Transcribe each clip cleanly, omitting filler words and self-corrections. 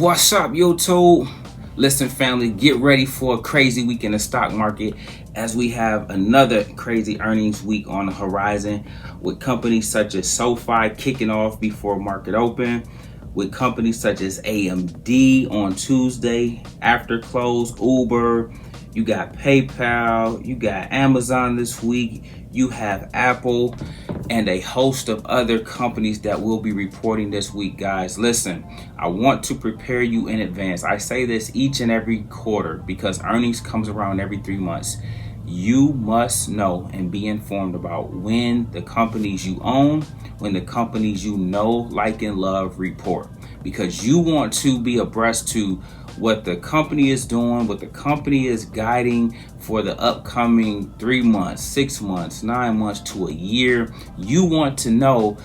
What's up, YouTube? Listen, family, get ready for a crazy week in the stock market as we have another crazy earnings week on the horizon, with companies such as SoFi kicking off before market open, with companies such as AMD on Tuesday after close, Uber, you got PayPal, you got Amazon this week, you have Apple, and a host of other companies that will be reporting this week. Guys, listen, I want to prepare you in advance. I say this each and every quarter because earnings comes around every 3 months. You must know and be informed about when the companies you own, when the companies you know, like, and love report, because you want to be abreast to what the company is doing, what the company is guiding for the upcoming 3 months, 6 months, 9 months to a year. You want to know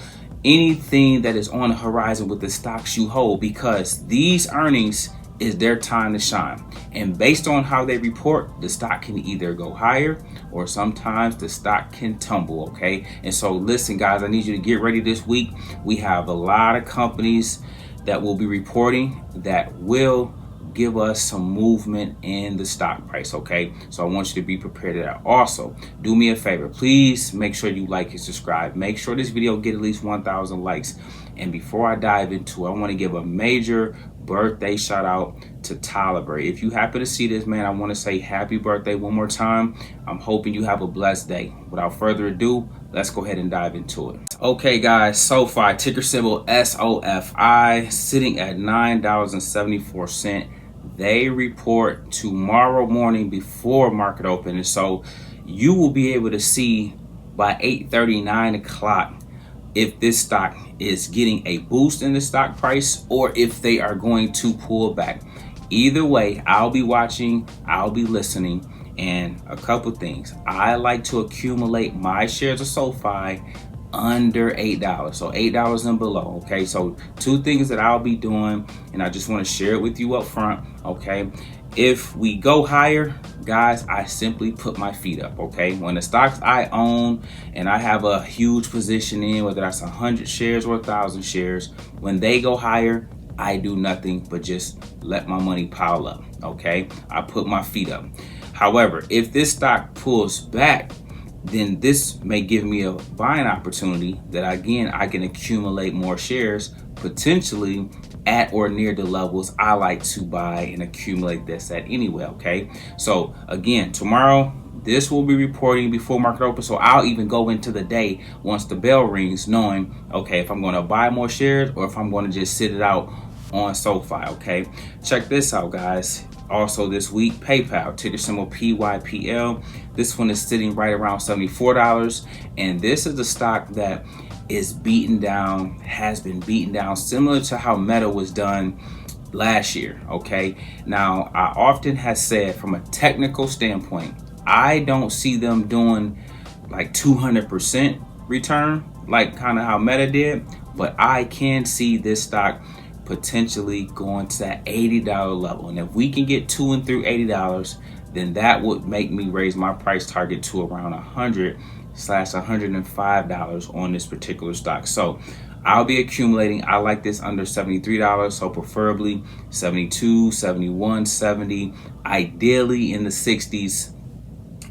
anything that is on the horizon with the stocks you hold, because these earnings is their time to shine. And based on how they report, the stock can either go higher or sometimes the stock can tumble, okay? And so listen, guys, I need you to get ready this week. We have a lot of companies that will be reporting that will give us some movement in the stock price, okay? So I want you to be prepared to that. Also, do me a favor, please make sure you like and subscribe. Make sure this video get at least 1,000 likes. And before I dive into it, I want to give a major birthday shout out to Tyler Berry. If you happen to see this, man, I want to say happy birthday one more time. I'm hoping you have a blessed day. Without further ado, let's go ahead and dive into it. Okay, guys, SoFi, ticker symbol SOFI, sitting at $9.74. They report tomorrow morning before market open, and so you will be able to see by 8:30, 9 o'clock if this stock is getting a boost in the stock price or if they are going to pull back. Either way, I'll be watching, I'll be listening. And a couple things, I like to accumulate my shares of SoFi under $8, so $8 and below. Okay, so two things that I'll be doing, and I just want to share it with you up front. Okay, if we go higher, guys, I simply put my feet up. Okay, when the stocks I own and I have a huge position in, whether that's 100 shares or 1,000 shares, when they go higher, I do nothing but just let my money pile up. Okay, I put my feet up. However, if this stock pulls back, then this may give me a buying opportunity that, again, I can accumulate more shares, potentially at or near the levels I like to buy and accumulate this at anyway, okay? So again, tomorrow, this will be reporting before market open, so I'll even go into the day once the bell rings knowing, okay, if I'm going to buy more shares or if I'm going to just sit it out on SoFi, okay? Check this out, guys. Also this week, PayPal, ticker symbol PYPL. This one is sitting right around $74. And this is the stock that is beaten down, has been beaten down, similar to how Meta was done last year, okay? Now, I often have said from a technical standpoint, I don't see them doing like 200% return, like kind of how Meta did, but I can see this stock potentially going to that $80 level. And if we can get to and through $80, then that would make me raise my price target to around $100/$105 on this particular stock. So I'll be accumulating. I like this under $73, so preferably 72, 71, 70, ideally in the 60s.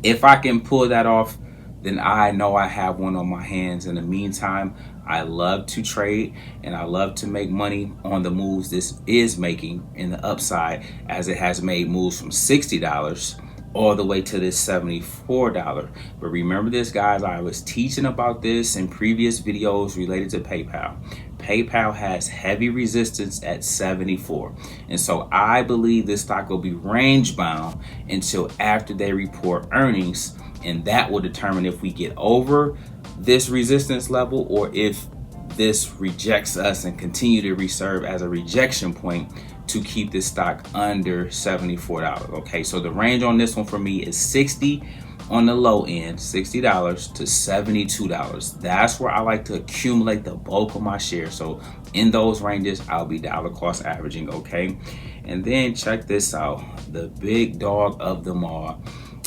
If I can pull that off, then I know I have one on my hands. In the meantime, I love to trade and I love to make money on the moves this is making in the upside, as it has made moves from $60 all the way to this $74. But remember this, guys, I was teaching about this in previous videos related to PayPal. PayPal has heavy resistance at 74. And so I believe this stock will be range bound until after they report earnings. And that will determine if we get over this resistance level or if this rejects us and continue to serve as a rejection point to keep this stock under $74. Okay, so the range on this one for me is 60 on the low end, $60 to $72. That's where I like to accumulate the bulk of my shares. So in those ranges, I'll be dollar cost averaging, okay? And then check this out. The big dog of them all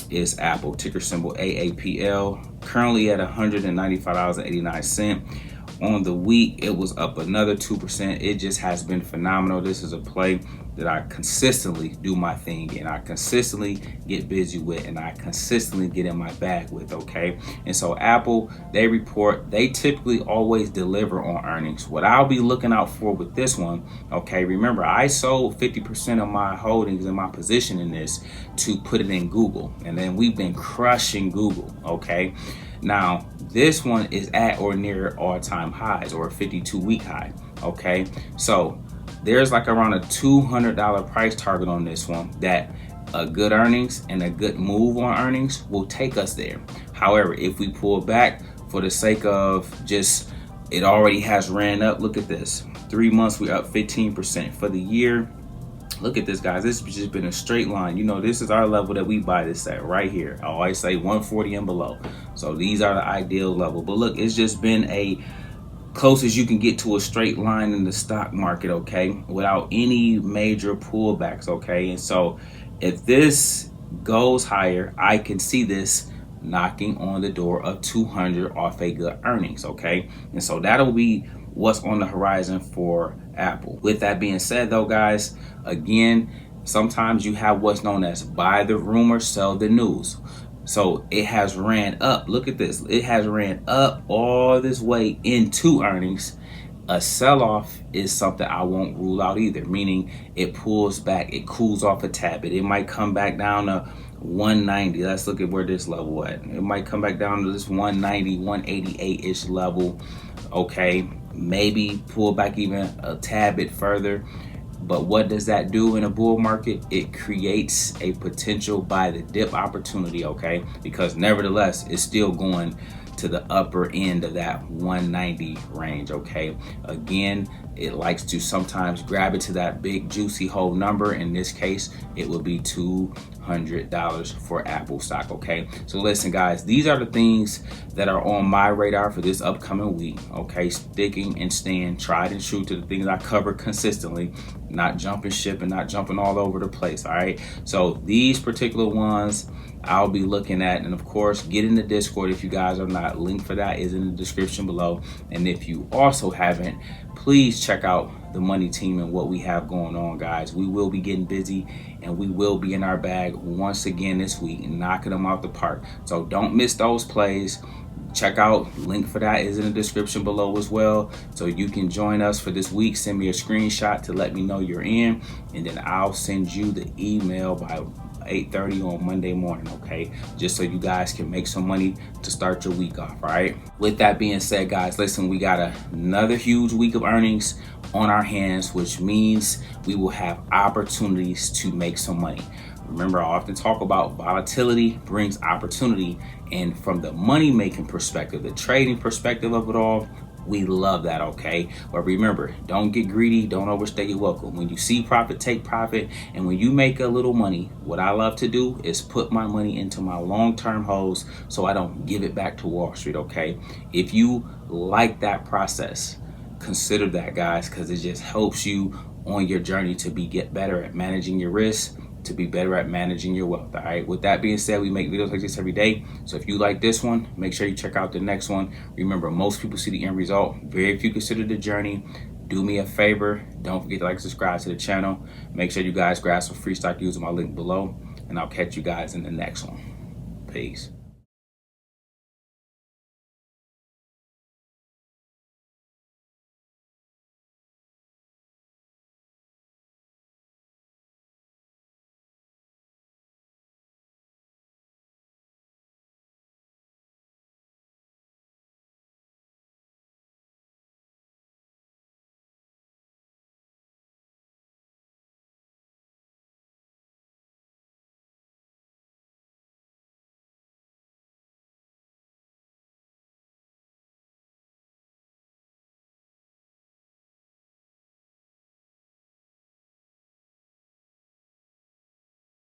is Apple, ticker symbol AAPL, currently at $195.89. On the week, it was up another 2%. It just has been phenomenal. This is a play that I consistently do my thing, and I consistently get busy with, and I consistently get in my bag with, okay? And so Apple, they typically always deliver on earnings. What I'll be looking out for with this one, okay, remember I sold 50% of my holdings in my position in this to put it in Google, and then we've been crushing Google, okay? Now, this one is at or near all-time highs, or a 52-week high, okay? So there's like around a $200 price target on this one that a good earnings and a good move on earnings will take us there. However, if we pull back for the sake of just, it already has ran up. Look at this. 3 months, we're up 15%. For the year, look at this, guys. This has just been a straight line. You know, this is our level that we buy this at right here. I always say 140 and below. So these are the ideal level. But look, it's just been a close as you can get to a straight line in the stock market, okay, without any major pullbacks, okay? And so if this goes higher, I can see this knocking on the door of 200 off a good earnings, okay? And so that'll be what's on the horizon for Apple. With that being said though, guys, again, sometimes you have what's known as buy the rumor, sell the news. So it has ran up. Look at this. It has ran up all this way into earnings. A sell-off is something I won't rule out either, meaning it pulls back, it cools off a tad bit. It might come back down to 190. Let's look at where this level at. It might come back down to this 190, 188-ish level. Okay, maybe pull back even a tad bit further. But what does that do in a bull market? It creates a potential buy the dip opportunity, okay? Because nevertheless, it's still going to the upper end of that 190 range, okay? Again, it likes to sometimes grab it to that big juicy whole number. In this case, it would be $200 for Apple stock, okay? So listen, guys, these are the things that are on my radar for this upcoming week, okay? Sticking and staying tried and true to the things I cover consistently, not jumping ship and not jumping all over the place, all right? So these particular ones I'll be looking at, and of course, get in the Discord if you guys are not. Link for that is in the description below. And if you also haven't, please check out the Money Team and what we have going on, guys. We will be getting busy, and we will be in our bag once again this week and knocking them out the park. So don't miss those plays. Check out, link for that is in the description below as well, so you can join us for this week. Send me a screenshot to let me know you're in, and then I'll send you the email by 8:30 on Monday morning, okay? Just so you guys can make some money to start your week off, all right? With that being said, guys, listen, we got another huge week of earnings on our hands, which means we will have opportunities to make some money. Remember, I often talk about volatility brings opportunity, and from the money-making perspective, the trading perspective of it all, we love that, okay? But remember, don't get greedy, don't overstay your welcome. When you see profit, take profit. And when you make a little money, what I love to do is put my money into my long-term holds so I don't give it back to Wall Street, okay? If you like that process, consider that, guys, because it just helps you on your journey to get better at managing your risk, to be better at managing your wealth, all right? With that being said, we make videos like this every day. So if you like this one, make sure you check out the next one. Remember, most people see the end result. Very few consider the journey. Do me a favor. Don't forget to like and subscribe to the channel. Make sure you guys grab some free stock using my link below. And I'll catch you guys in the next one. Peace.